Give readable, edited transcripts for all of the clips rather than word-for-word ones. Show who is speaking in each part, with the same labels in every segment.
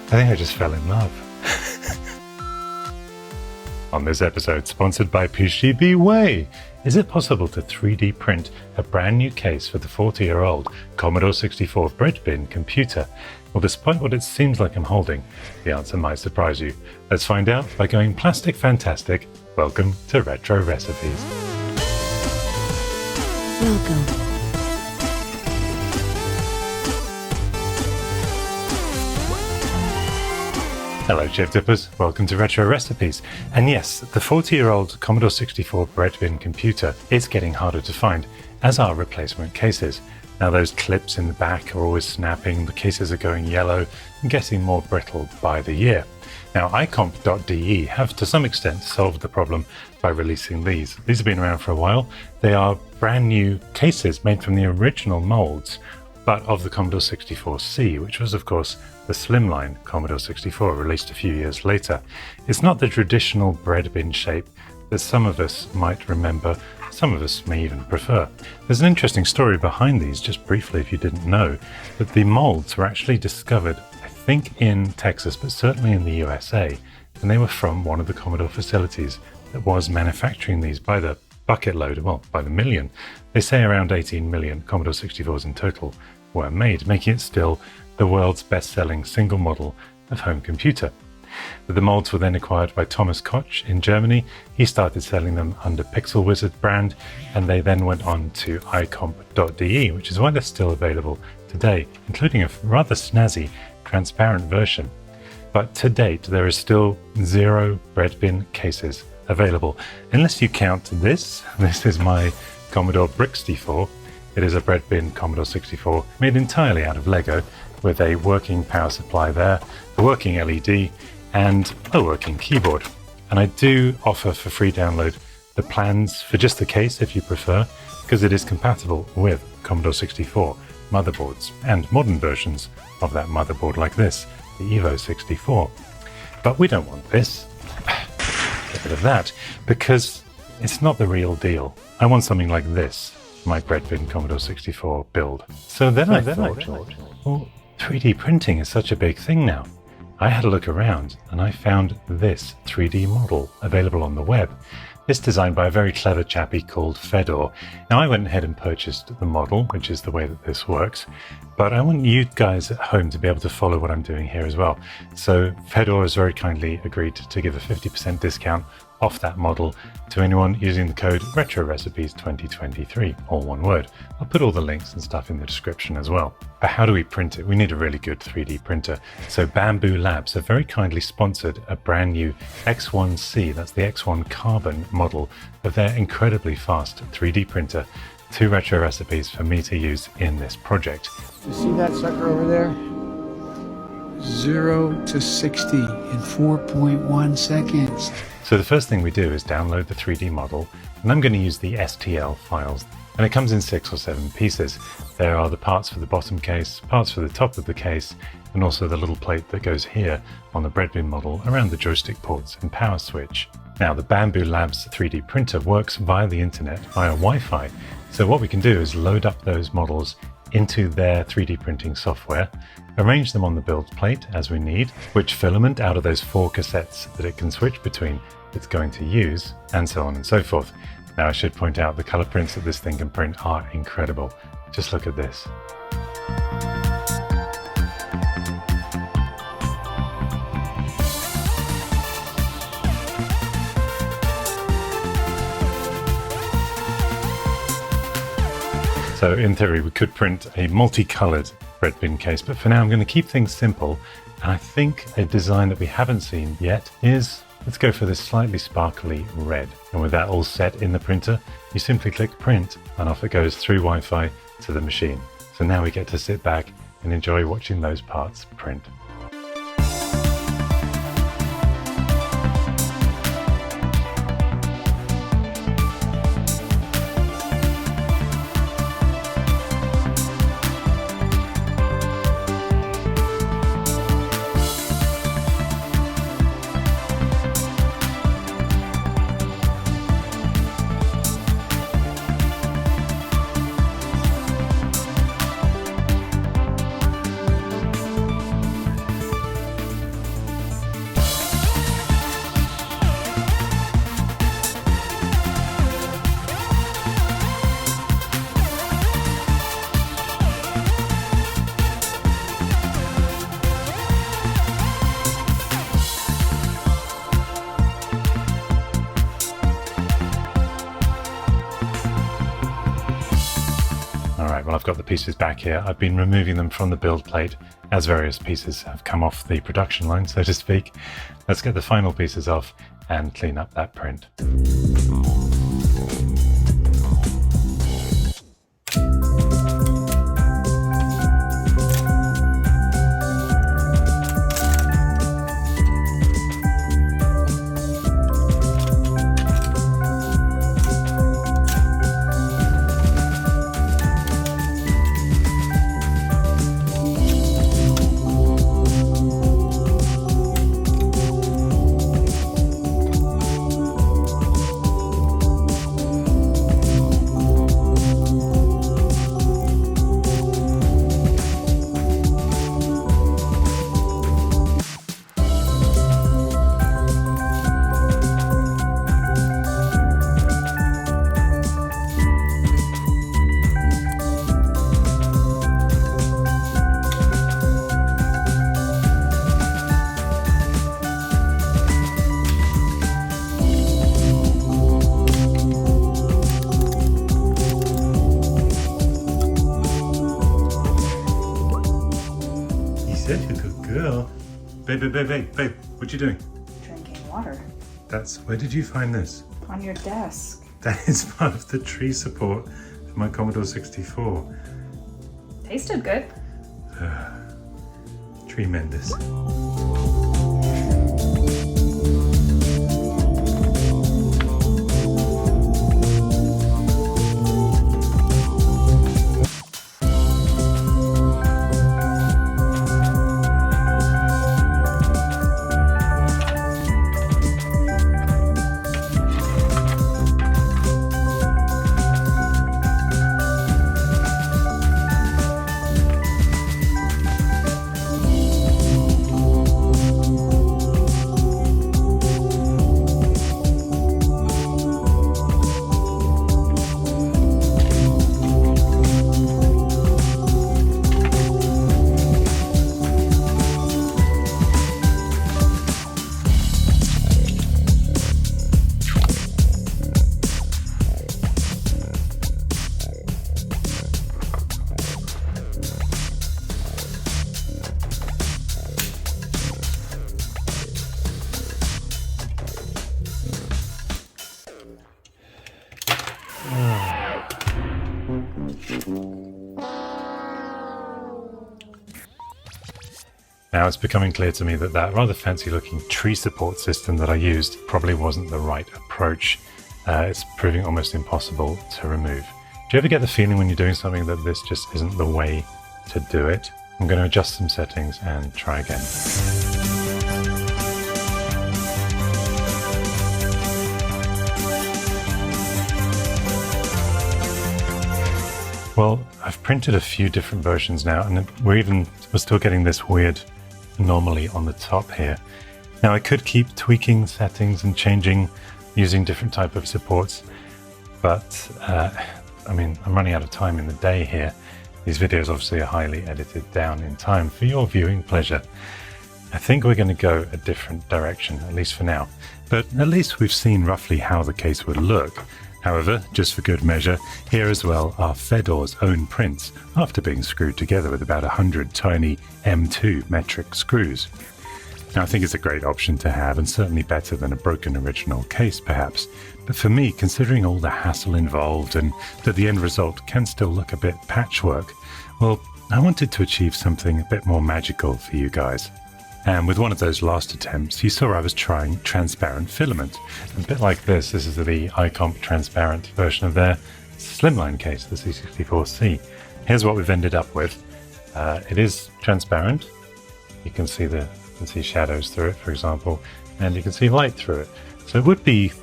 Speaker 1: I think I just fell in love. On this episode, sponsored by PCBWay, is it possible to 3D print a brand new case for the 40-year-old Commodore 64 Breadbin computer? Well, despite what it seems like I'm holding, the answer might surprise you. Let's find out by going plastic fantastic. Welcome to Retro Recipes.
Speaker 2: Welcome.
Speaker 1: Hello chip dippers, welcome to Retro Recipes. And yes, the 40-year-old Commodore 64 Breadbin computer is getting harder to find, as are replacement cases. Now those clips in the back are always snapping, the cases are going yellow and getting more brittle by the year. Now icomp.de have to some extent solved the problem by releasing these. These have been around for a while. They are brand new cases made from the original molds, but of the Commodore 64C, which was of course the slimline Commodore 64 released a few years later. It's not the traditional breadbin shape that some of us might remember, some of us may even prefer. There's an interesting story behind these, just briefly if you didn't know, that the molds were actually discovered, I think in Texas, but certainly in the USA, and they were from one of the Commodore facilities that was manufacturing these by the bucket load, well, by the million. They say around 18 million Commodore 64s in total were made, making it still the world's best-selling single model of home computer. The molds were then acquired by Thomas Koch in Germany. He started selling them under Pixel Wizard brand, and they then went on to icomp.de, which is why they're still available today, including a rather snazzy, transparent version. But to date, there is still 0 breadbin cases available, unless you count this. This is my Commodore Brick64. It is a breadbin Commodore 64 made entirely out of Lego, with a working power supply there, a working LED, and a working keyboard. And I do offer for free download the plans for just the case if you prefer, because it is compatible with Commodore 64 motherboards and modern versions of that motherboard like this, the Evo 64. But we don't want this. Get rid of that, because it's not the real deal. I want something like this, my breadbin Commodore 64 build. So then I thought, well, 3D printing is such a big thing now. I had a look around and I found this 3D model available on the web. It's designed by a very clever chappie called Fedor. Now I went ahead and purchased the model, which is the way that this works, but I want you guys at home to be able to follow what I'm doing here as well. So Fedor has very kindly agreed to give a 50% discount off that model to anyone using the code RetroRecipes2023, all one word. I'll put all the links and stuff in the description as well. But how do we print it? We need a really good 3D printer. So Bambu Labs have very kindly sponsored a brand new X1C, that's the X1 Carbon model of their incredibly fast 3D printer, 2 retro recipes for me to use in this project.
Speaker 3: You see that sucker over there? 0 to 60 in 4.1 seconds.
Speaker 1: So the first thing we do is download the 3D model, and I'm going to use the STL files. And it comes in 6 or 7 pieces. There are the parts for the bottom case, parts for the top of the case, and also the little plate that goes here on the breadbin model around the joystick ports and power switch. Now the Bambu Labs 3D printer works via the internet, via Wi-Fi. So what we can do is load up those models into their 3D printing software, arrange them on the build plate as we need, which filament out of those 4 cassettes that it can switch between it's going to use, and so on and so forth. Now I should point out the color prints that this thing can print are incredible. Just look at this. So in theory, we could print a multicolored breadbin case, but for now I'm going to keep things simple. And I think a design that we haven't seen yet is, let's go for this slightly sparkly red. And with that all set in the printer, you simply click print and off it goes through Wi-Fi to the machine. So now we get to sit back and enjoy watching those parts print. got the pieces back here. I've been removing them from the build plate as various pieces have come off the production line, so to speak. Let's get the final pieces off and clean up that print. Such a good girl. Babe, what you doing?
Speaker 2: Drinking water.
Speaker 1: Where did you find this?
Speaker 2: On your desk.
Speaker 1: That is part of the tree support for my Commodore 64.
Speaker 2: Tasted good.
Speaker 1: Tremendous. Now it's becoming clear to me that that rather fancy looking tree support system that I used probably wasn't the right approach. It's proving almost impossible to remove. Do you ever get the feeling when you're doing something that this just isn't the way to do it? I'm going to adjust some settings and try again. Well, I've printed a few different versions now, and we're still getting this weird anomaly on the top here. Now I could keep tweaking settings and changing using different type of supports, but I mean, I'm running out of time in the day here. These videos obviously are highly edited down in time for your viewing pleasure. I think we're going to go a different direction, at least for now, but at least we've seen roughly how the case would look. However, just for good measure, here as well are Fedor's own prints, after being screwed together with about 100 tiny M2 metric screws. Now I think it's a great option to have, and certainly better than a broken original case perhaps, but for me, considering all the hassle involved and that the end result can still look a bit patchwork, well, I wanted to achieve something a bit more magical for you guys. And with one of those last attempts, you saw I was trying transparent filament. A bit like this is the iComp transparent version of their slimline case, the C64C. Here's what we've ended up with. It is transparent. You can see shadows through it, for example, and you can see light through it. So it would be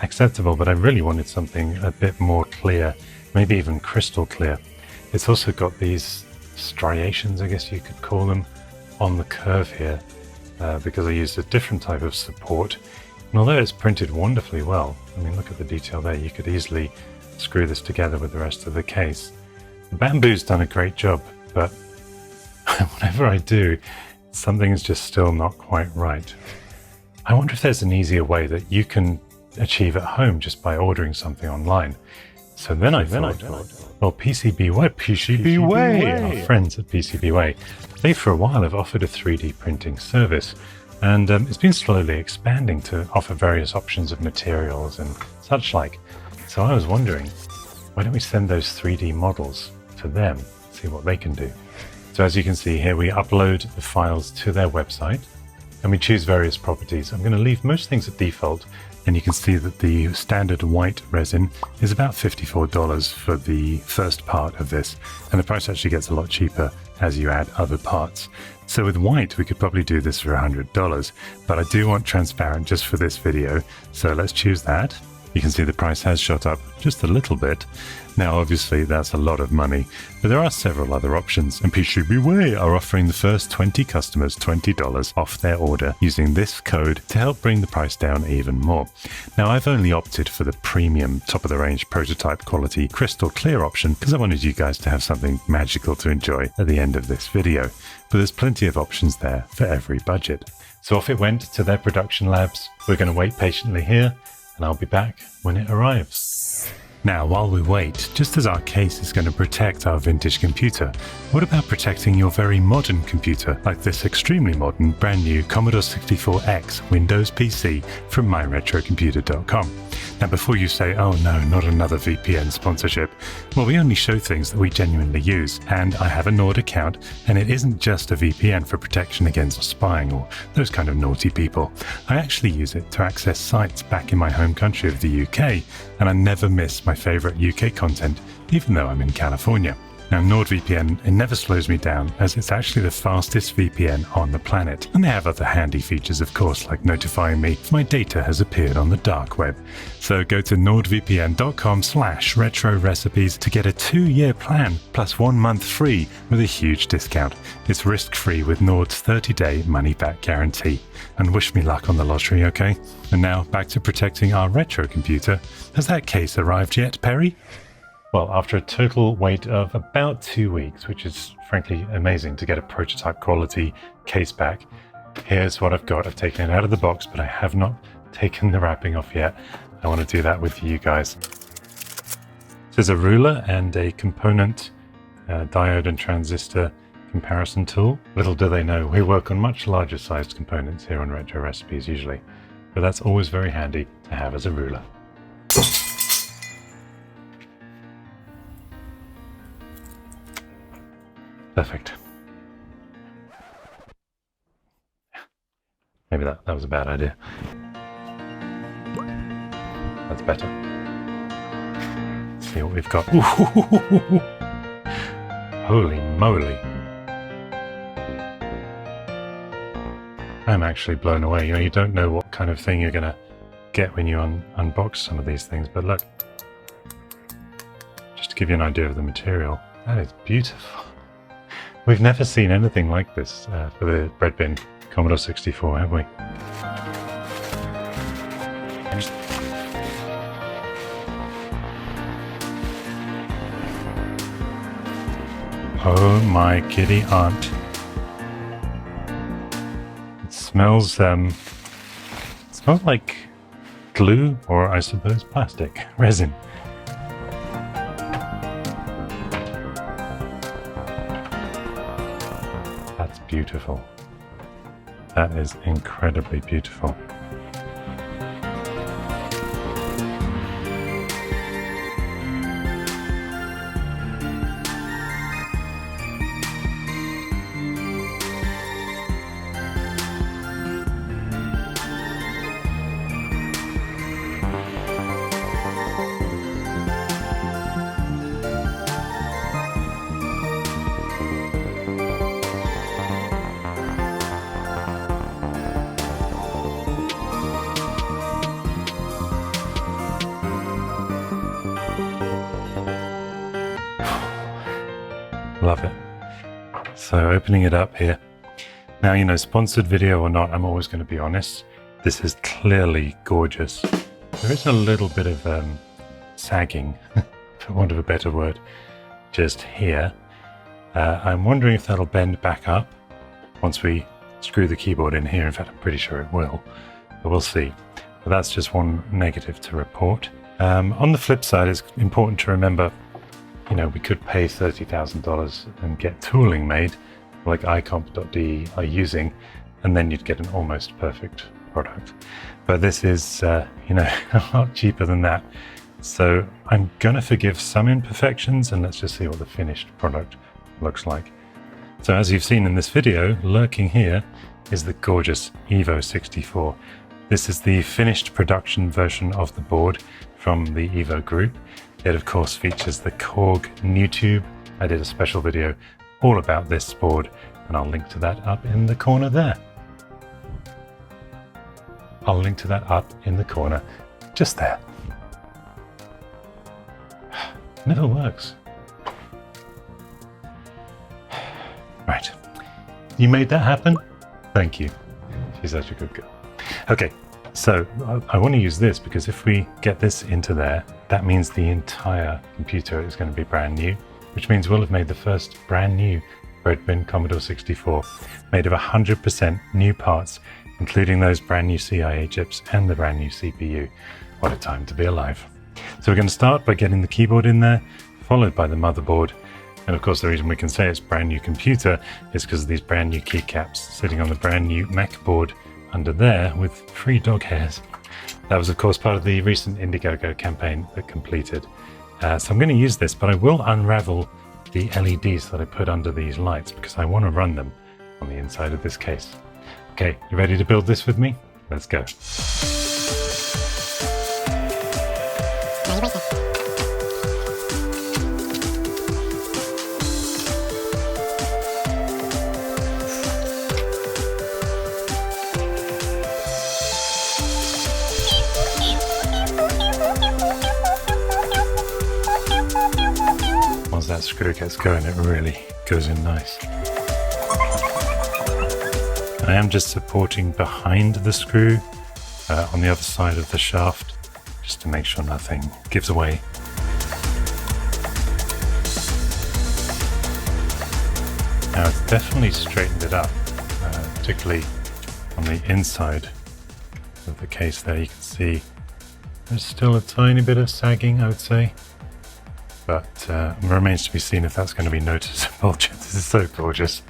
Speaker 1: acceptable, but I really wanted something a bit more clear, maybe even crystal clear. It's also got these striations, I guess you could call them, on the curve here, because I used a different type of support. And although it's printed wonderfully well, I mean, look at the detail there, you could easily screw this together with the rest of the case. The Bambu's done a great job, but whatever I do, something's just still not quite right. I wonder if there's an easier way that you can achieve at home just by ordering something online. So then I thought, well, PCBWay, our friends at PCBWay, they for a while have offered a 3D printing service, and it's been slowly expanding to offer various options of materials and such like. So I was wondering, why don't we send those 3D models to them, see what they can do. So as you can see here, we upload the files to their website, and we choose various properties. I'm going to leave most things at default, and you can see that the standard white resin is about $54 for the first part of this, and the price actually gets a lot cheaper as you add other parts. So with white, we could probably do this for $100, but I do want transparent just for this video, so let's choose that. You can see the price has shot up just a little bit. Now, obviously, that's a lot of money, but there are several other options, and PCBWay are offering the first 20 customers $20 off their order using this code to help bring the price down even more. Now, I've only opted for the premium, top-of-the-range prototype quality crystal clear option because I wanted you guys to have something magical to enjoy at the end of this video, but there's plenty of options there for every budget. So off it went to their production labs. We're going to wait patiently here, and I'll be back when it arrives. Now, while we wait, just as our case is going to protect our vintage computer, what about protecting your very modern computer, like this extremely modern, brand new Commodore 64X Windows PC from myretrocomputer.com? Now, before you say, oh no, not another VPN sponsorship, well, we only show things that we genuinely use, and I have a Nord account, and it isn't just a VPN for protection against spying or those kind of naughty people. I actually use it to access sites back in my home country of the UK, and I never miss my favorite UK content, even though I'm in California. Now, NordVPN, it never slows me down, as it's actually the fastest VPN on the planet. And they have other handy features, of course, like notifying me if my data has appeared on the dark web. So go to nordvpn.com/retro-recipes to get a 2-year plan plus 1 month free with a huge discount. It's risk-free with Nord's 30-day money-back guarantee. And wish me luck on the lottery, okay? And now back to protecting our retro computer. Has that case arrived yet, Perry? Well, after a total wait of about 2 weeks, which is frankly amazing to get a prototype quality case back, here's what I've got. I've taken it out of the box, but I have not taken the wrapping off yet. I want to do that with you guys. There's a ruler and a component diode and transistor comparison tool. Little do they know, we work on much larger sized components here on Retro Recipes usually, but that's always very handy to have as a ruler. Perfect. Maybe that was a bad idea. That's better. Let's see what we've got. Ooh, holy moly. I'm actually blown away. You know, you don't know what kind of thing you're going to get when you unbox some of these things, but look. Just to give you an idea of the material, that is beautiful. We've never seen anything like this for the Breadbin Commodore 64, have we? Oh my kitty aunt. It smells like glue, or I suppose plastic, resin. Beautiful. That is incredibly beautiful. Love it. So opening it up here. Now, you know, sponsored video or not, I'm always going to be honest. This is clearly gorgeous. There is a little bit of sagging, for want of a better word, just here. I'm wondering if that'll bend back up once we screw the keyboard in here. In fact, I'm pretty sure it will, but we'll see. But that's just one negative to report. On the flip side, it's important to remember, you know, we could pay $30,000 and get tooling made like icomp.de are using, and then you'd get an almost perfect product. But this is, you know, a lot cheaper than that. So I'm going to forgive some imperfections, and let's just see what the finished product looks like. So as you've seen in this video, lurking here is the gorgeous Evo 64. This is the finished production version of the board from the Evo group. It of course features the Korg new tube. I did a special video all about this board, and I'll link to that up in the corner there. I'll link to that up in the corner, just there. Never works. Right. You made that happen? Thank you. She's such a good girl. Okay, so I want to use this because if we get this into there, that means the entire computer is going to be brand new, which means we'll have made the first brand new Breadbin Commodore 64, made of 100% new parts, including those brand new CIA chips and the brand new CPU. What a time to be alive. So we're going to start by getting the keyboard in there, followed by the motherboard. And of course the reason we can say it's brand new computer is because of these brand new keycaps sitting on the brand new Mac board under there with free dog hairs. That was of course part of the recent Indiegogo campaign that completed. So I'm going to use this, but I will unravel the LEDs that I put under these lights because I want to run them on the inside of this case. Okay, you ready to build this with me? Let's go. Once that screw gets going, it really goes in nice. I am just supporting behind the screw on the other side of the shaft, just to make sure nothing gives away. Now it's definitely straightened it up, particularly on the inside of the case there. You can see there's still a tiny bit of sagging, I would say, but it remains to be seen if that's going to be noticeable. This is so gorgeous.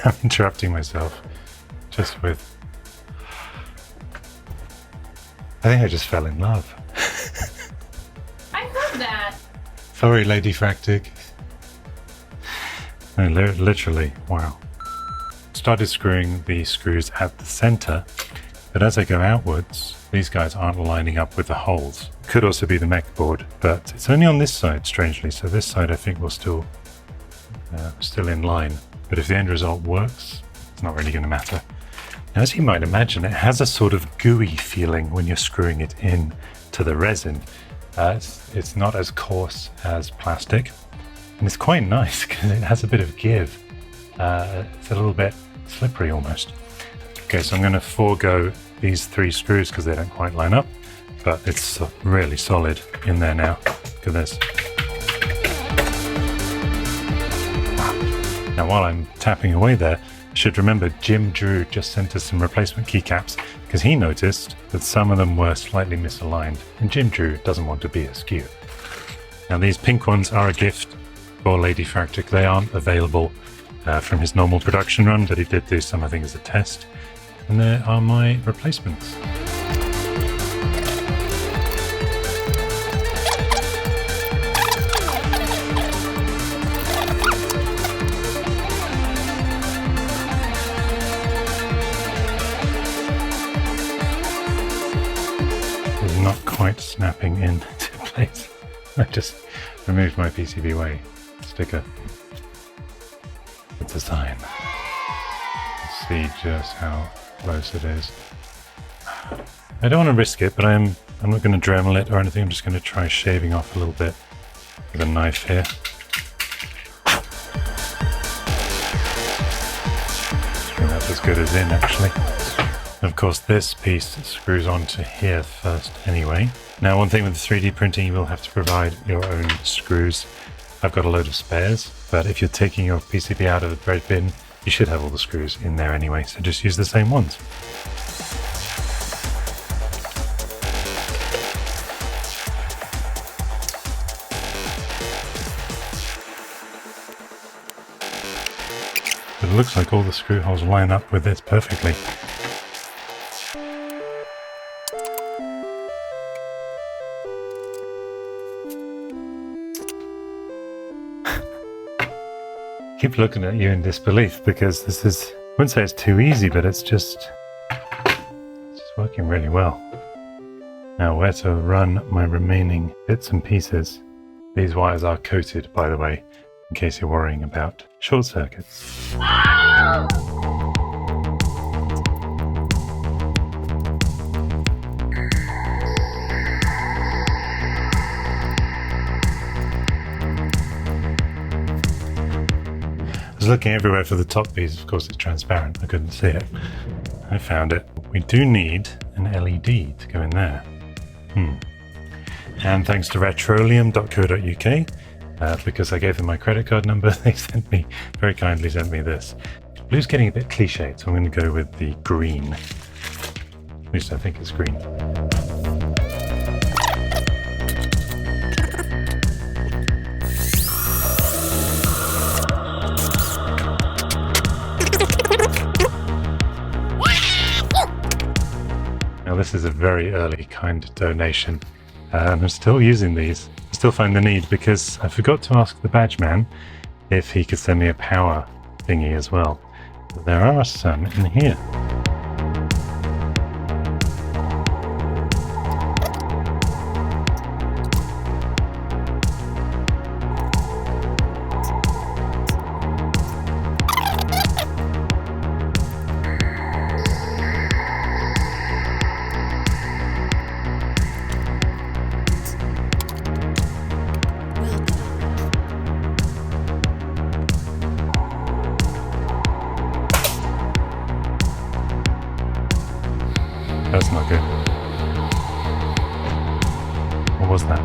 Speaker 1: I'm interrupting myself just with... I think I just fell in love.
Speaker 2: I heard that.
Speaker 1: Sorry, Lady Fractic. No, literally, wow. Started screwing the screws at the center, but as I go outwards, these guys aren't lining up with the holes. Could also be the mech board, but it's only on this side, strangely. So this side I think will still in line. But if the end result works, it's not really going to matter. Now, as you might imagine, it has a sort of gooey feeling when you're screwing it in to the resin. It's not as coarse as plastic, and it's quite nice because it has a bit of give. It's a little bit slippery almost. Okay, so I'm going to forego these 3 screws because they don't quite line up, but it's really solid in there now. Look at this. Now, while I'm tapping away there, I should remember Jim Drew just sent us some replacement keycaps because he noticed that some of them were slightly misaligned, and Jim Drew doesn't want to be askew. Now, these pink ones are a gift for Lady Fractic. They aren't available from his normal production run, but he did do some, I think, as a test. And there are my replacements. It's not quite snapping into place. I just removed my PCBWay sticker. It's a sign. Let's see just how close it is. I don't want to risk it, but I'm not going to Dremel it or anything. I'm just going to try shaving off a little bit with a knife here. I think that's as good as in, actually. And of course, this piece screws onto here first anyway. Now, one thing with 3D printing, you will have to provide your own screws. I've got a load of spares, but if you're taking your PCB out of the bread bin, you should have all the screws in there anyway, so just use the same ones. it looks like all the screw holes line up with this perfectly. Keep looking at you in disbelief because this is, I wouldn't say it's too easy, but it's just working really well. Now where to run my remaining bits and pieces. These wires are coated, by the way, in case you're worrying about short circuits. I was looking everywhere for the top piece. Of course it's transparent, I couldn't see it. I found it. We do need an LED to go in there. And thanks to retroleum.co.uk, because I gave them my credit card number, they very kindly sent me this. Blue's getting a bit cliched, so I'm going to go with the green. At least I think it's green. Now this is a very early kind of donation, and I'm still using these. I still find the need because I forgot to ask the badge man if he could send me a power thingy as well. But there are some in here. That's not good. What was that?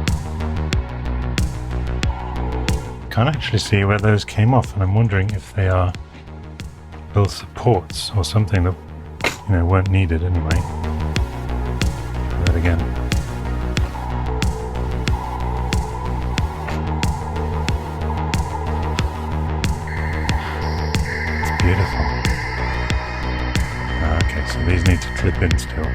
Speaker 1: Can't actually see where those came off, and I'm wondering if they are little supports or something that, weren't needed anyway. Try that again. It's beautiful. Okay, so these need to clip in still.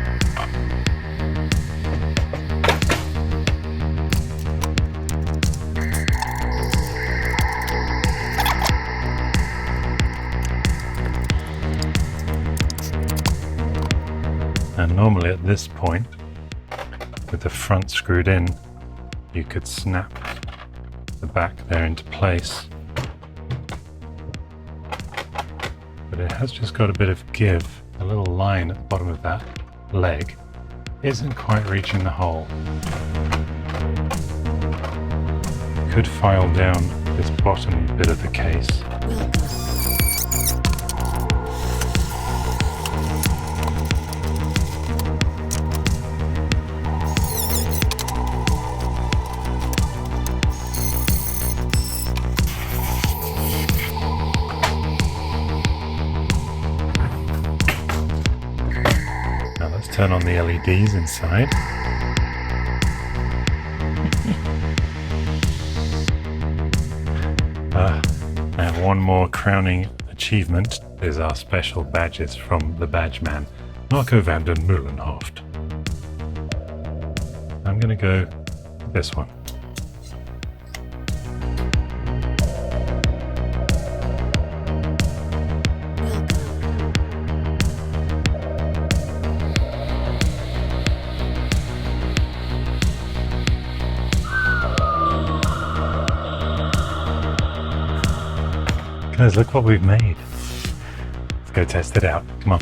Speaker 1: And normally at this point, with the front screwed in, you could snap the back there into place. But it has just got a bit of give. A little line at the bottom of that leg isn't quite reaching the hole. Could file down this bottom bit of the case. Turn on the LEDs inside. And one more crowning achievement is our special badges from the badge man, Marco van den Meulenhoft. I'm going to go with this one. Guys, look what we've made. Let's go test it out. Come on.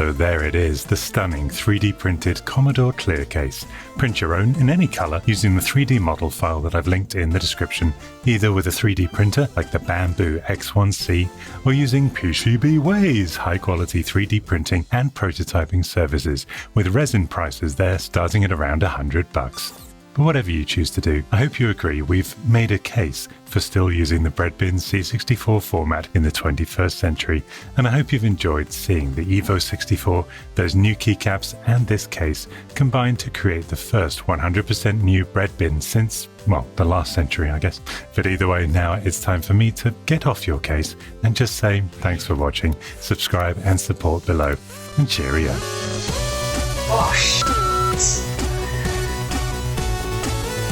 Speaker 1: So there it is, the stunning 3D printed Commodore clear case. Print your own in any colour using the 3D model file that I've linked in the description, either with a 3D printer like the Bambu X1C or using PCBWay's high quality 3D printing and prototyping services, with resin prices there starting at around $100. But whatever you choose to do, I hope you agree we've made a case for still using the Breadbin C64 format in the 21st century, and I hope you've enjoyed seeing the Evo 64, those new keycaps, and this case combined to create the first 100% new Breadbin since, well, the last century, I guess. But either way, now it's time for me to get off your case and just say thanks for watching, subscribe and support below, and cheerio.
Speaker 4: Oh, shit.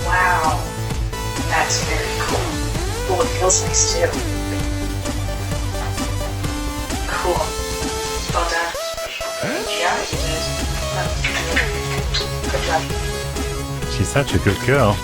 Speaker 4: Wow, that's very cool. Oh, it feels nice too. Cool. Well done. Yeah, you did. Good job.
Speaker 1: She's such a good girl.